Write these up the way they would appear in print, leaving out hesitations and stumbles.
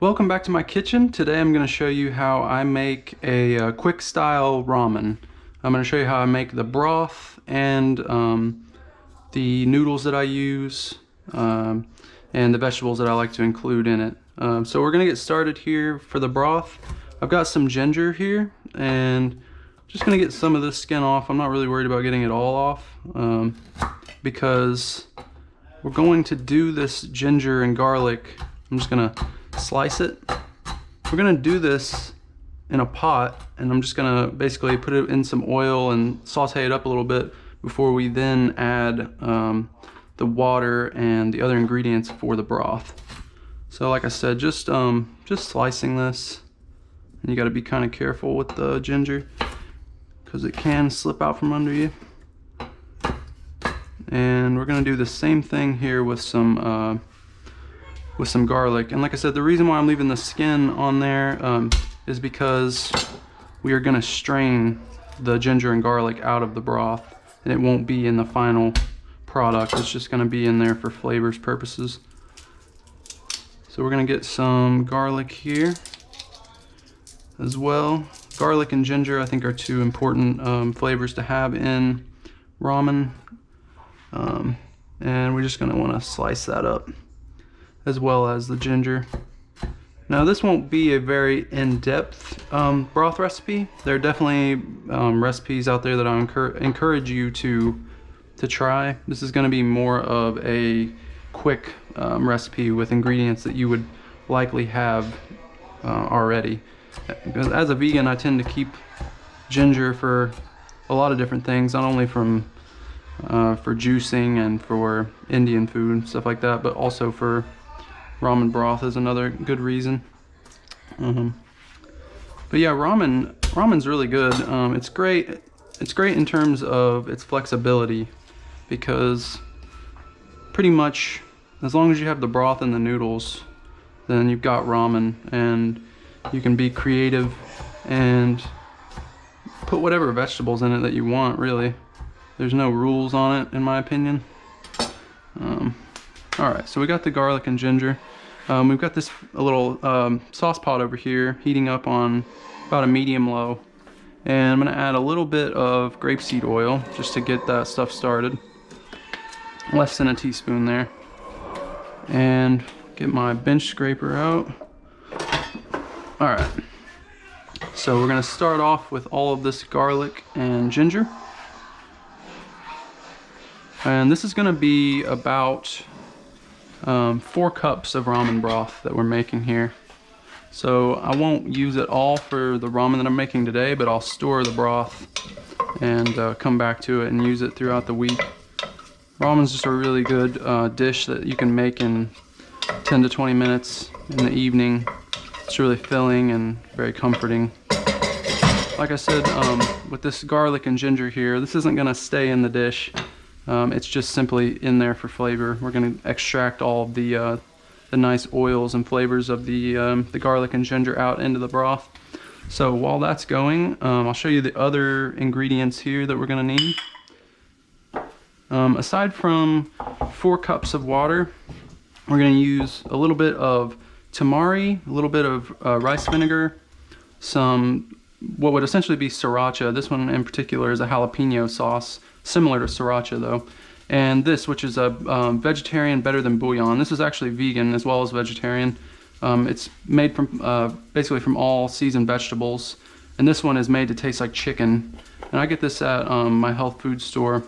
Welcome back to my kitchen. Today I'm going to show you how I make a quick style ramen. I'm going to show you how I make the broth and the noodles that I use and the vegetables that I like to include in it. So we're going to get started here for the broth. I've got some ginger here and just going to get some of this skin off. I'm not really worried about getting it all off because we're going to do this ginger and garlic. I'm just going to slice it. We're gonna do this in a pot, and I'm just gonna basically put it in some oil and saute it up a little bit before we then add the water and the other ingredients for the broth. So like I said, just slicing this, and you got to be kind of careful with the ginger because it can slip out from under you. And we're gonna do the same thing here with some garlic. And like I said, the reason why I'm leaving the skin on there is because we are going to strain the ginger and garlic out of the broth, and it won't be in the final product. It's just going to be in there for flavors purposes. So we're going to get some garlic here as well. Garlic and ginger I think are two important flavors to have in ramen, and we're just going to want to slice that up as well as the ginger. Now this won't be a very in-depth broth recipe. There are definitely recipes out there that I encourage you to try. This is going to be more of a quick recipe with ingredients that you would likely have already. Because as a vegan, I tend to keep ginger for a lot of different things, not only for juicing and for Indian food and stuff like that, but also for ramen broth is another good reason. But yeah, ramen's really good. It's great in terms of its flexibility, because pretty much as long as you have the broth and the noodles, then you've got ramen, and you can be creative and put whatever vegetables in it that you want, really. There's no rules on it, in my opinion. Alright, so we got the garlic and ginger. We've got this a little sauce pot over here heating up on about a medium low, and I'm going to add a little bit of grapeseed oil just to get that stuff started. Less than a teaspoon there. And get my bench scraper out. Alright, so we're going to start off with all of this garlic and ginger. And this is going to be about 4 cups of ramen broth that we're making here. So I won't use it all for the ramen that I'm making today, but I'll store the broth and come back to it and use it throughout the week. Ramen's just a really good dish that you can make in 10 to 20 minutes in the evening. It's really filling and very comforting. Like I said, with this garlic and ginger here, this isn't going to stay in the dish. It's just simply in there for flavor. We're going to extract all of the nice oils and flavors of the garlic and ginger out into the broth. So while that's going, I'll show you the other ingredients here that we're going to need. Aside from 4 cups of water, we're going to use a little bit of tamari, a little bit of rice vinegar, some what would essentially be sriracha. This one in particular is a jalapeno sauce, similar to sriracha though. And this, which is a vegetarian better than bouillon. This is actually vegan as well as vegetarian. It's made from basically from all seasoned vegetables. And this one is made to taste like chicken. And I get this at my health food store.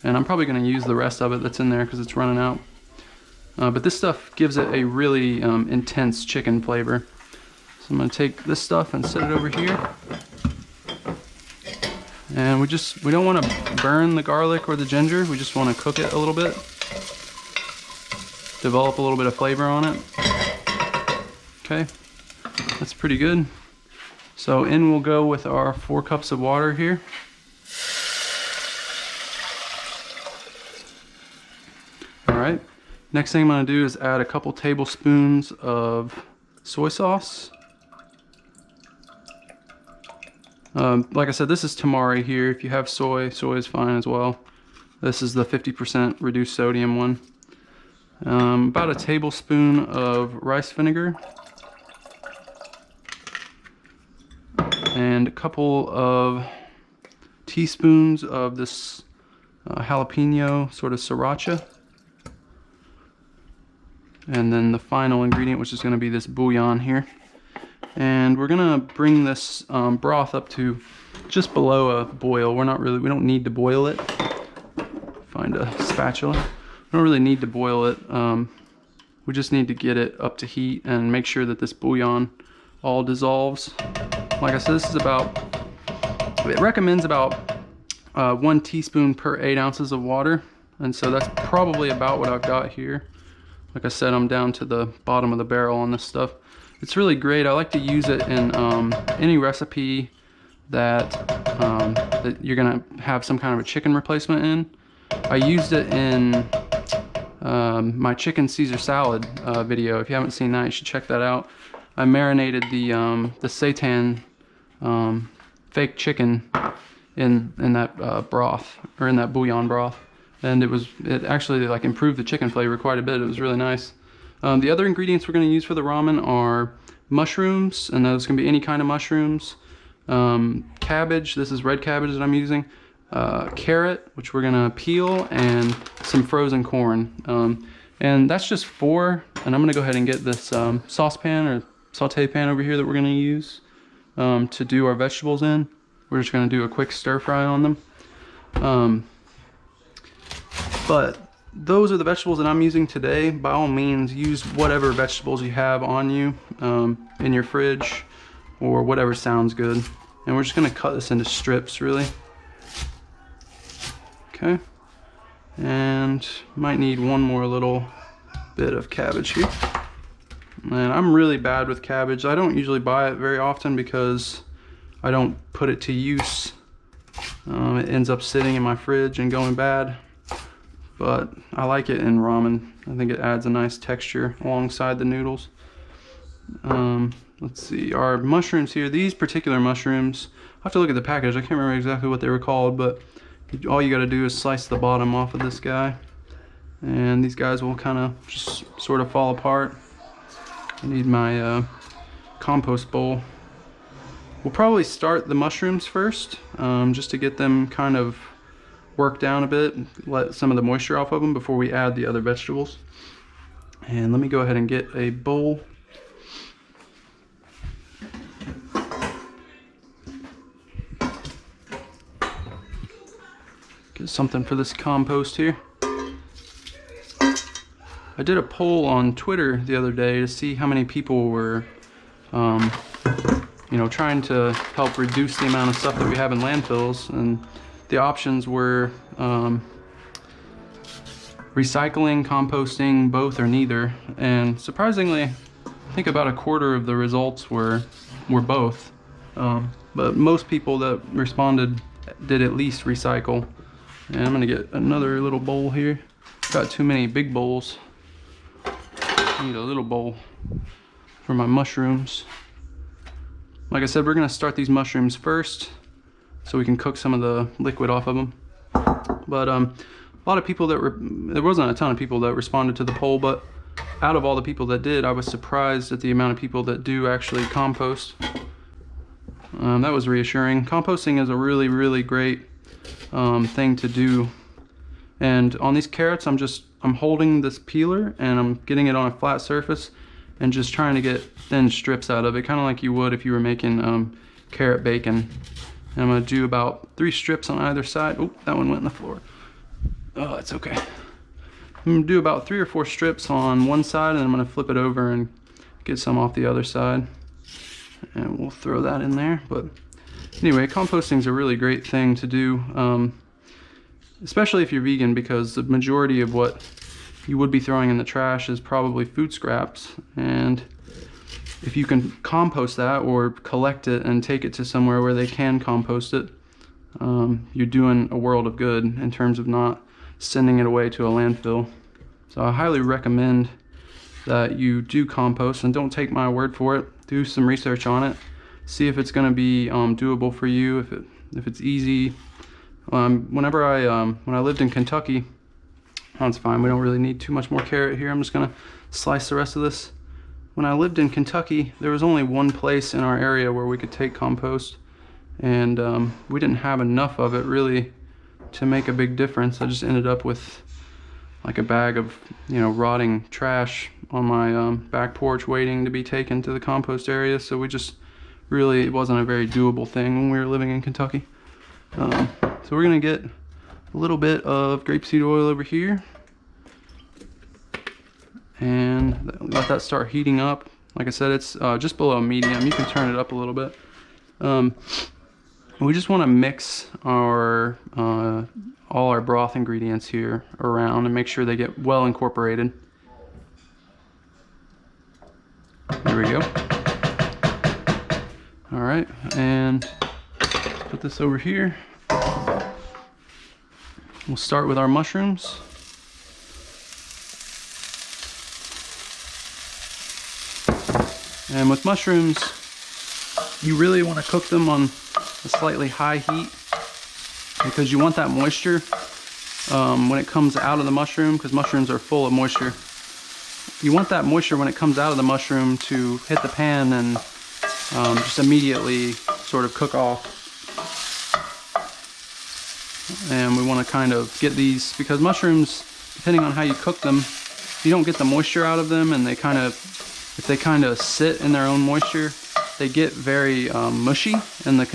And I'm probably going to use the rest of it that's in there because it's running out. But this stuff gives it a really intense chicken flavor. So I'm going to take this stuff and set it over here. And we don't want to burn the garlic or the ginger. We just want to cook it a little bit. Develop a little bit of flavor on it. Okay, that's pretty good. So in we'll go with our 4 cups of water here. Alright, next thing I'm going to do is add a couple tablespoons of soy sauce. Like I said, this is tamari here. If you have soy, soy is fine as well. This is the 50% reduced sodium one. About a tablespoon of rice vinegar. and a couple of teaspoons of this jalapeno sort of sriracha. And then the final ingredient, which is going to be this bouillon here. And we're going to bring this broth up to just below a boil. We don't need to boil it. Find a spatula. We don't really need to boil it. We just need to get it up to heat and make sure that this bouillon all dissolves. Like I said, this is it recommends about 1 teaspoon per 8 ounces of water. And so that's probably about what I've got here. Like I said, I'm down to the bottom of the barrel on this stuff. It's really great. I like to use it in any recipe that you're gonna have some kind of a chicken replacement in. I used it in my chicken Caesar salad video. If you haven't seen that, you should check that out. I marinated the seitan fake chicken in that broth, or in that bouillon broth, and it actually like improved the chicken flavor quite a bit. It was really nice. The other ingredients we're going to use for the ramen are mushrooms, and those can be any kind of mushrooms. Cabbage, this is red cabbage that I'm using. Carrot, which we're going to peel, and some frozen corn. And that's just 4, and I'm going to go ahead and get this saucepan or saute pan over here that we're going to use to do our vegetables in. We're just going to do a quick stir fry on them. But those are the vegetables that I'm using today. By all means, use whatever vegetables you have on you in your fridge, or whatever sounds good. And we're just going to cut this into strips, really. Okay. And might need one more little bit of cabbage here. And I'm really bad with cabbage. I don't usually buy it very often because I don't put it to use. It ends up sitting in my fridge and going bad. But I like it in ramen. I think it adds a nice texture alongside the noodles. Let's see, our mushrooms here, these particular mushrooms, I have to look at the package. I can't remember exactly what they were called, but all you got to do is slice the bottom off of this guy, and these guys will kind of just sort of fall apart. I need my compost bowl. We'll probably start the mushrooms first, just to get them kind of worked down a bit, let some of the moisture off of them before we add the other vegetables. And let me go ahead and get a bowl. Get something for this compost here. I did a poll on Twitter the other day to see how many people were trying to help reduce the amount of stuff that we have in landfills, and the options were recycling, composting, both or neither. And surprisingly, I think about a quarter of the results were both. But most people that responded did at least recycle. And I'm gonna get another little bowl here. Got too many big bowls. I need a little bowl for my mushrooms. Like I said, we're gonna start these mushrooms first so we can cook some of the liquid off of them. But a lot of people there wasn't a ton of people that responded to the poll, but out of all the people that did, I was surprised at the amount of people that do actually compost. That was reassuring. Composting is a really, really great thing to do. And on these carrots, I'm holding this peeler and I'm getting it on a flat surface and just trying to get thin strips out of it, kind of like you would if you were making carrot bacon. And I'm going to do about 3 strips on either side. Oh, that one went in the floor. Oh, that's okay. I'm going to do about 3 or 4 strips on one side, and I'm going to flip it over and get some off the other side. And we'll throw that in there. But anyway, composting is a really great thing to do, especially if you're vegan, because the majority of what you would be throwing in the trash is probably food scraps. And if you can compost that or collect it and take it to somewhere where they can compost it, you're doing a world of good in terms of not sending it away to a landfill. So I highly recommend that you do compost, and don't take my word for it. Do some research on it. See if it's going to be doable for you, if it's easy. When I lived in Kentucky, that's fine. We don't really need too much more carrot here. I'm just going to slice the rest of this. When I lived in Kentucky, there was only one place in our area where we could take compost, and we didn't have enough of it really to make a big difference. I just ended up with like a bag of, you know, rotting trash on my back porch waiting to be taken to the compost area. So we just really, it wasn't a very doable thing when we were living in Kentucky. So we're gonna get a little bit of grapeseed oil over here and let that start heating up. Like I said, it's just below medium. You can turn it up a little bit. We just want to mix our all our broth ingredients here around and make sure they get well incorporated. There we go. All right, and put this over here. We'll start with our mushrooms. And with mushrooms, you really want to cook them on a slightly high heat because you want that moisture when it comes out of the mushroom, because mushrooms are full of moisture. You want that moisture when it comes out of the mushroom to hit the pan and just immediately sort of cook off. And we want to kind of get these, because mushrooms, depending on how you cook them, if you don't get the moisture out of them and they kind of, if they kind of sit in their own moisture, they get very mushy, and the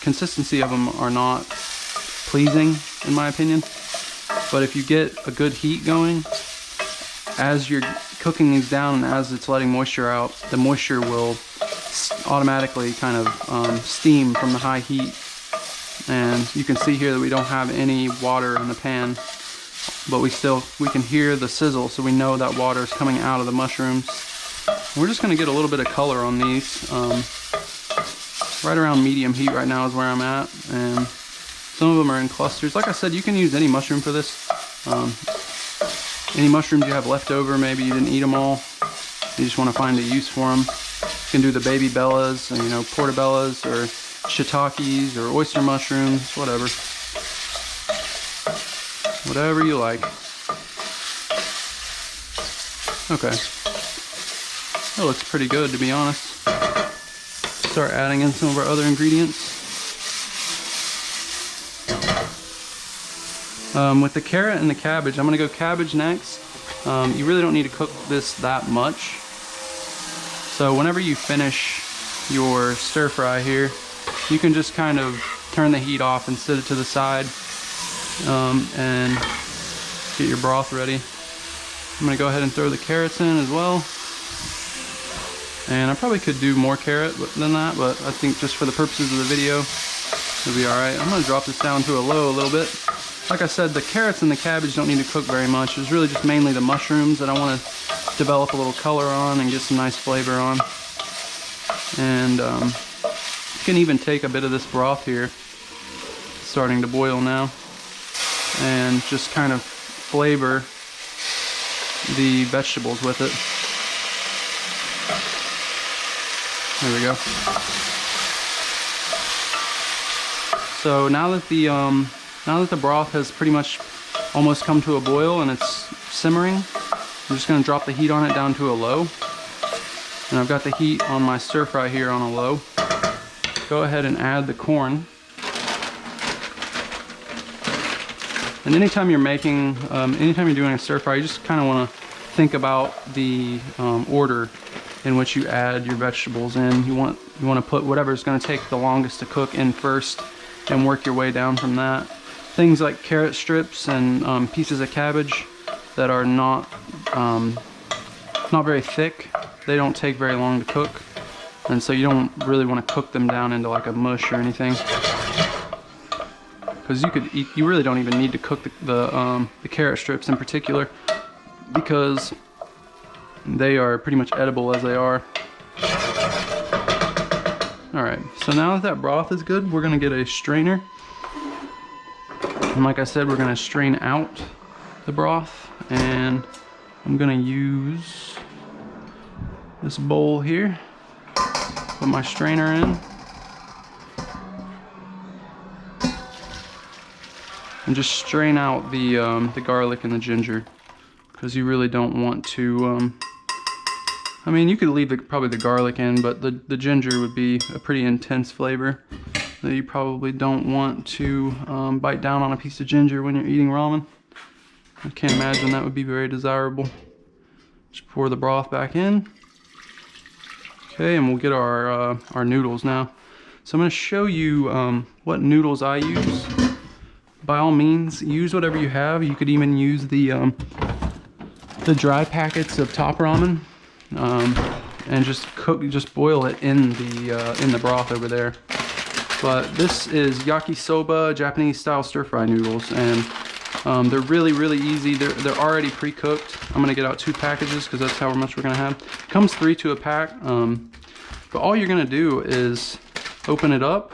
consistency of them are not pleasing, in my opinion. But if you get a good heat going, as you're cooking these down and as it's letting moisture out, the moisture will automatically kind of steam from the high heat. And you can see here that we don't have any water in the pan, but we can hear the sizzle, so we know that water is coming out of the mushrooms. We're just going to get a little bit of color on these. Right around medium heat right now is where I'm at, and some of them are in clusters. Like I said, you can use any mushroom for this. Any mushrooms you have left over, maybe you didn't eat them all, you just want to find a use for them. You can do the baby bellas, you know, portobellas, or shiitakes, or oyster mushrooms, whatever. Whatever you like. Okay. That looks pretty good, to be honest. Start adding in some of our other ingredients. With the carrot and the cabbage, I'm going to go cabbage next. You really don't need to cook this that much. So whenever you finish your stir fry here, you can just kind of turn the heat off and set it to the side and get your broth ready. I'm going to go ahead and throw the carrots in as well. And I probably could do more carrot than that, but I think just for the purposes of the video, it'll be alright. I'm going to drop this down to a low a little bit. Like I said, the carrots and the cabbage don't need to cook very much. It's really just mainly the mushrooms that I want to develop a little color on and get some nice flavor on. And you can even take a bit of this broth here, starting to boil now, and just kind of flavor the vegetables with it. There we go. So now that the broth has pretty much almost come to a boil and it's simmering, I'm just going to drop the heat on it down to a low. And I've got the heat on my stir fry here on a low. Go ahead and add the corn. And anytime you're making, anytime you're doing a stir fry, you just kind of want to think about the order in which you add your vegetables in. You want to put whatever's going to take the longest to cook in first and work your way down from that. Things like carrot strips and pieces of cabbage that are not very thick, they don't take very long to cook, and so you don't really want to cook them down into like a mush or anything, because you really don't even need to cook the carrot strips in particular, because they are pretty much edible as they are. Alright, so now that broth is good, we're going to get a strainer. And like I said, we're going to strain out the broth. And I'm going to use this bowl here. Put my strainer in. And just strain out the garlic and the ginger. Because you really don't want to... I mean, you could leave probably the garlic in, but the ginger would be a pretty intense flavor. that you probably don't want to bite down on a piece of ginger when you're eating ramen. I can't imagine that would be very desirable. Just pour the broth back in. Okay, and we'll get our noodles now. So I'm going to show you what noodles I use. By all means, use whatever you have. You could even use the dry packets of Top Ramen, and just boil it in the broth over there. But this is yakisoba, Japanese style stir fry noodles, and they're really easy. They're already pre-cooked. I'm gonna get out 2 packages because that's how much we're gonna have. It comes 3 to a pack, but all you're gonna do is open it up,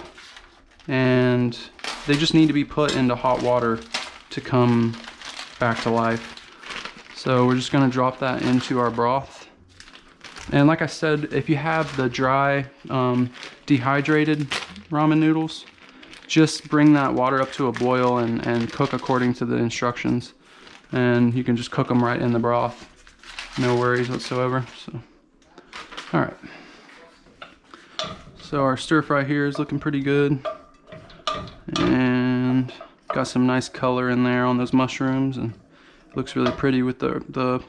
and they just need to be put into hot water to come back to life. So we're just gonna drop that into our broth. And like I said, if you have the dry, dehydrated ramen noodles, just bring that water up to a boil and cook according to the instructions. And you can just cook them right in the broth. No worries whatsoever. So, all right. So our stir fry here is looking pretty good. And got some nice color in there on those mushrooms, and it looks really pretty with the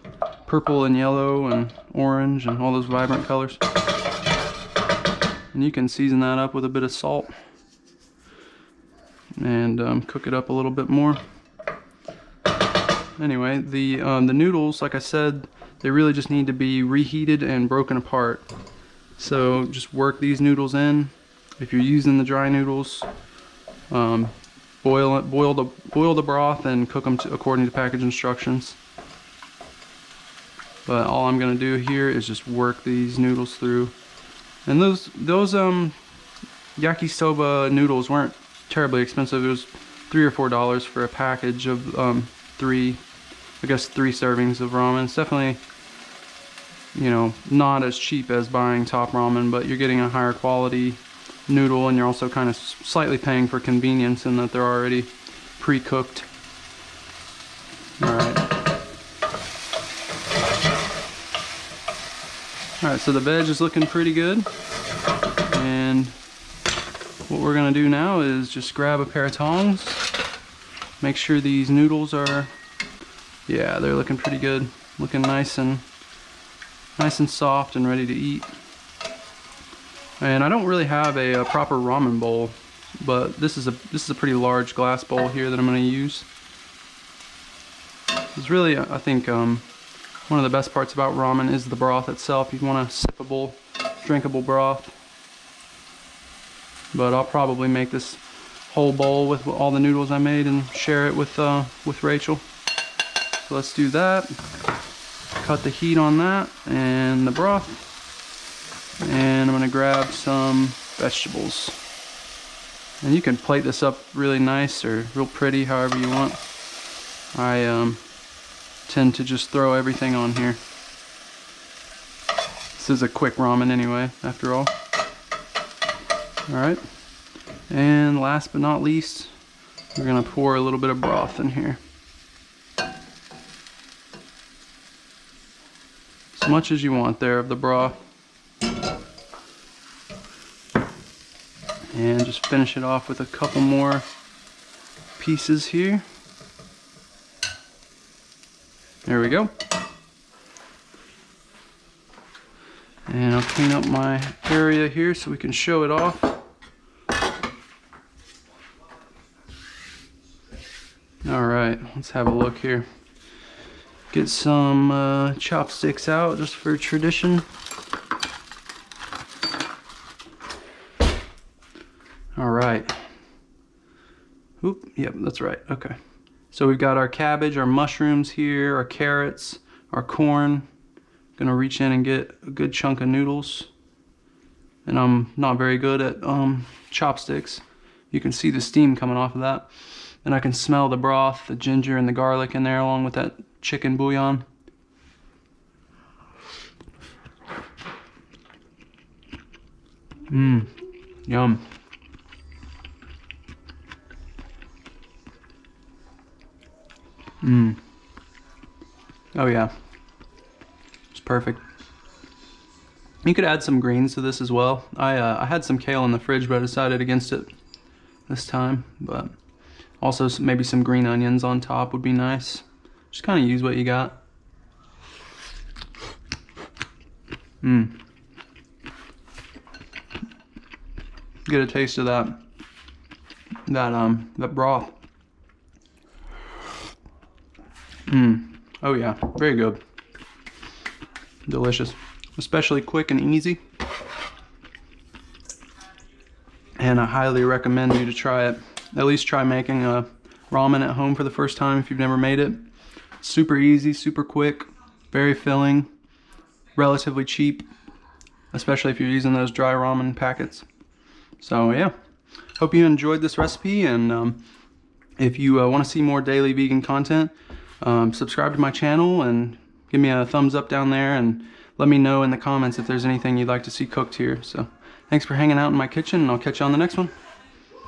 purple and yellow and orange and all those vibrant colors. And you can season that up with a bit of salt and cook it up a little bit more. Anyway, the noodles, like I said, they really just need to be reheated and broken apart. So just work these noodles in. If you're using the dry noodles, boil the broth and cook them according to package instructions. But all I'm gonna do here is just work these noodles through. And those yakisoba noodles weren't terribly expensive. It was $3 or $4 for a package of 3 servings of ramen. It's definitely, you know, not as cheap as buying Top Ramen, but you're getting a higher quality noodle, and you're also kind of slightly paying for convenience in that they're already pre-cooked. Alright, so the veg is looking pretty good, and what we're gonna do now is just grab a pair of tongs, make sure these noodles are, yeah, they're looking pretty good, looking nice and soft and ready to eat. And I don't really have a proper ramen bowl, but this is a pretty large glass bowl here that I'm going to use. It's really, I think, one of the best parts about ramen is the broth itself. You want a sippable, drinkable broth. But I'll probably make this whole bowl with all the noodles I made and share it with Rachel. So let's do that. Cut the heat on that and the broth. And I'm gonna grab some vegetables. And you can plate this up really nice or real pretty, however you want. I tend to just throw everything on here. This is a quick ramen anyway, after all. Alright. And last but not least, we're gonna pour a little bit of broth in here. As much as you want there of the broth. And just finish it off with a couple more pieces here. There we go. And I'll clean up my area here so we can show it off. Alright, let's have a look here. Get some chopsticks out just for tradition. Alright. Oop, yep, that's right. Okay. So we've got our cabbage, our mushrooms here, our carrots, our corn. Gonna reach in and get a good chunk of noodles. And I'm not very good at chopsticks. You can see the steam coming off of that. And I can smell the broth, the ginger and the garlic in there along with that chicken bouillon. Mmm, yum. Mmm. Oh yeah. It's perfect. You could add some greens to this as well. I had some kale in the fridge, but I decided against it this time, but also maybe some green onions on top would be nice. Just kind of use what you got. Get a taste of that broth. Oh yeah, very good. Delicious. Especially quick and easy. And I highly recommend you to try it. At least try making a ramen at home for the first time if you've never made it. Super easy, super quick, very filling, relatively cheap, especially if you're using those dry ramen packets. So yeah, hope you enjoyed this recipe, and if you want to see more daily vegan content, subscribe to my channel and give me a thumbs up down there, and let me know in the comments if there's anything you'd like to see cooked here. So thanks for hanging out in my kitchen, and I'll catch you on the next one.